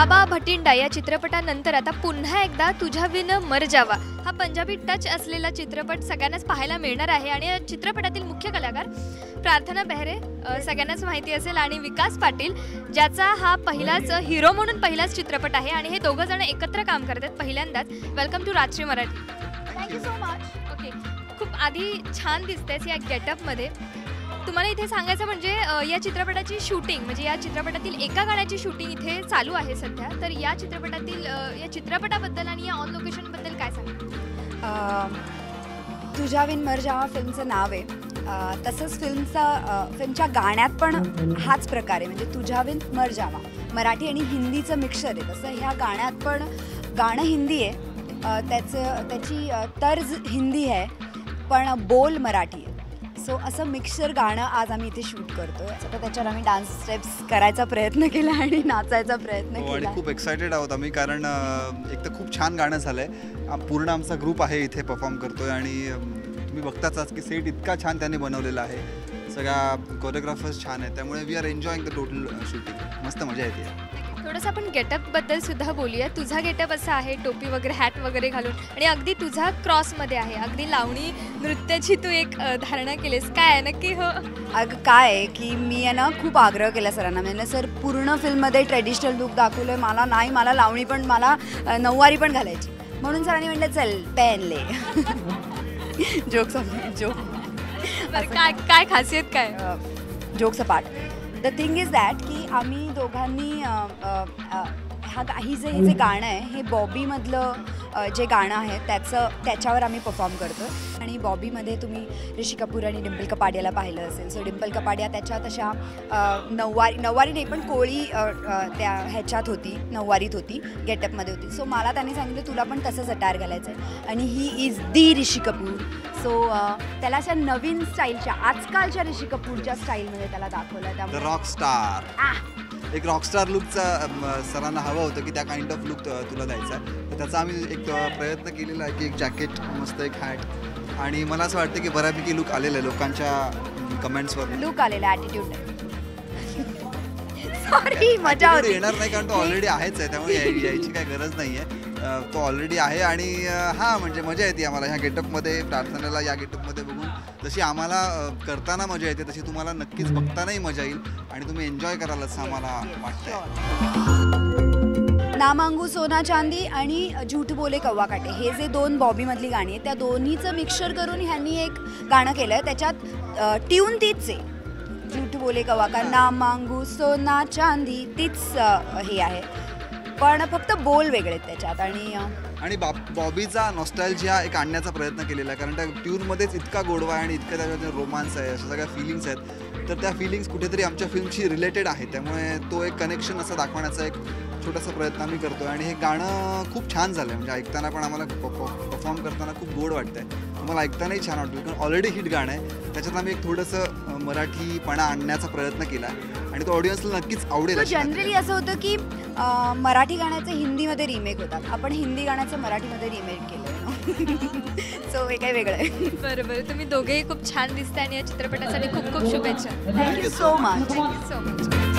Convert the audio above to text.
भाबा भटिंडा या चित्रपटानंतर आता पुन्हा एकदा तुझ्या विन मर जावा हा पंजाबी टच असलेला चित्रपट सगळ्यांनाच पाहायला मिळणार आहे। आणि या चित्रपटातील मुख्य कलाकार प्रार्थना बेहरे सगळ्यांनाच माहिती असेल आणि विकास पाटील ज्याचा हा पहिलाच हिरो म्हणून पहिलाच चित्रपट आहे आणि हे दोघं जण एकत्र काम करतात पहिल्यांदाच। Welcome to Rajshri Marathi. Thank you so much. Okay, खूप आधी छान दिसतेस या गेटअपमध्ये। तुम्हाला इथे सांगायचं म्हणजे या चित्रपटाची शूटिंग म्हणजे या चित्रपटातील एका गाण्याची शूटिंग इथे चालू आहे सध्या। तर या चित्रपटातील या चित्रपटाबद्दल आणि या ऑन लोकेशनबद्दल काय सांगा? तुझ्या विन मर जावा फिल्मचं नाव आहे, तसंच फिल्मच्या गाण्यात पण हाच प्रकार आहे, म्हणजे तुझ्या विन मर जावा मराठी आणि हिंदीचं मिक्सर आहे। तसं ह्या गाण्यात पण गाणं हिंदी आहे, त्याची तर्ज हिंदी आहे पण बोल मराठी आहे। सो असं मिक्सर गाणं आज आम्ही इथे शूट करतोय। आता त्याच्यावर आम्ही डान्स स्टेप्स करायचा प्रयत्न केला आणि नाचायचा प्रयत्न केला आणि खूप एक्सायटेड आहोत आम्ही, कारण एक तर खूप छान गाणं झालंय। पूर्ण आमचा ग्रुप आहे इथे परफॉर्म करतोय आणि तुम्ही बघताच की सेट इतका छान त्यांनी बनवलेला आहे, सगळ्या कोरिओग्राफर्स छान आहेत, त्यामुळे we are enjoying the total shooting. मस्त मजा येते। थोडंसं आपण गेटअपबद्दल सुद्धा बोलूया। तुझा गेटअप असा आहे टोपी वगैरे हॅट वगैरे घालून आणि अगदी तुझा क्रॉसमध्ये आहे, अगदी लावणी नृत्याची तू एक धारणा केलीस, काय आहे नक्की? हो अगं काय आहे की मी आहे ना खूप आग्रह केला सरांना, म्हणजे सर पूर्ण फिल्ममध्ये ट्रेडिशनल लुक दाखवलं आहे मला, नाही मला लावणी पण मला नऊवारी पण घालायची, म्हणून सरांनी म्हटलं चल पॅन ले जोक्स काय काय खासियत काय? Jokes apart, the thing is that की आम्ही दोघांनी हे जे गाणं आहे हे बॉबीमधलं जे गाणं आहे त्याच्यावर आम्ही परफॉर्म करतो। आणि बॉबीमध्ये तुम्ही ऋषी कपूर आणि डिंपल कपाडियाला पाहिलं असेल। सो डिंपल कपाडिया त्याच्या तशा नऊवारी नाही पण कोळी त्या ह्याच्यात होती, नऊवारीत होती, गेटअपमध्ये होती। सो मला त्यांनी सांगितलं तुला पण तसंच अटायर घालायचं आहे आणि he is the Rishi Kapoor. So त्याला अशा नवीन स्टाईलच्या आजकालच्या ऋषी कपूरच्या स्टाईलमध्ये त्याला दाखवलं, त्यामुळे रॉकस्टार एक रॉकस्टार लुकचा सरांना हवं होतं की त्या काइंड ऑफ लुक तुला द्यायचा आहे, तर त्याचा आम्ही एक प्रयत्न केलेला आहे की एक जॅकेट, मस्त एक हॅट, आणि मला असं वाटतं की बऱ्यापैकी लुक आलेलं आहे लोकांच्या कमेंट्सवर। लुक आलेला ॲटिट्यूड सॉरी मजा होती येणार नाही कारण तो ऑलरेडी आहेच आहे, त्यामुळे यायची काही गरज नाही आहे, तो ऑलरेडी आहे। आणि हां म्हणजे मजा येते आम्हाला ह्या गेटअपमध्ये, प्रार्थनेला या गेटअपमध्ये बघून जशी आम्हाला करताना मजा येते तशी तुम्हाला नक्कीच बघतानाही मजा येईल आणि तुम्ही एन्जॉय कराल असं आम्हाला वाटतं। ना मांगू सोना चांदी आणि झूठ बोले कव्वा काटे हे जे दोन बॉबीमधली गाणी आहेत त्या दोन्हीचं मिक्सचर करून ह्यांनी एक गाणं केलं आहे, त्याच्यात ट्यून तीच आहे, झूठ बोले कव्वा का, ना मांगू सोना चांदी तीच हे आहे, पण फक्त बोल वेगळे आहेत त्याच्यात। आणि बॉबीचा नॉस्टॅल्जिया एक आणण्याचा प्रयत्न केलेला आहे, कारण त्या ट्यूनमध्येच इतका गोडवा आहे आणि इतकं त्याच्यात रोमांस आहे, अशा सगळ्या फिलिंग्स आहेत, तर त्या फिलिंग्स कुठेतरी आमच्या फिल्मशी रिलेटेड आहे, त्यामुळे तो एक कनेक्शन असं दाखवण्याचा एक छोटासा प्रयत्न आम्ही करतो। आणि हे गाणं खूप छान झालं आहे, म्हणजे ऐकताना पण आम्हाला परफॉर्म करताना खूप गोड वाटतं आहे, तुम्हाला ऐकतानाही छान वाटतं, कारण ऑलरेडी हिट गाणं आहे, त्याच्यात आम्ही एक थोडंसं मराठीपणा आणण्याचा प्रयत्न केला आणि तो ऑडियन्सला नक्कीच आवडेल। जनरली असं होतं की मराठी गाण्याचे हिंदीमध्ये रिमेक होतात, आपण हिंदी गाण्याचं मराठीमध्ये रिमेक केलं सो हे काही वेगळं आहे। बरोबर, तुम्ही दोघेही खूप छान दिसताय आणि या चित्रपटासाठी खूप खूप शुभेच्छा। Thank you so much. Thank you so much.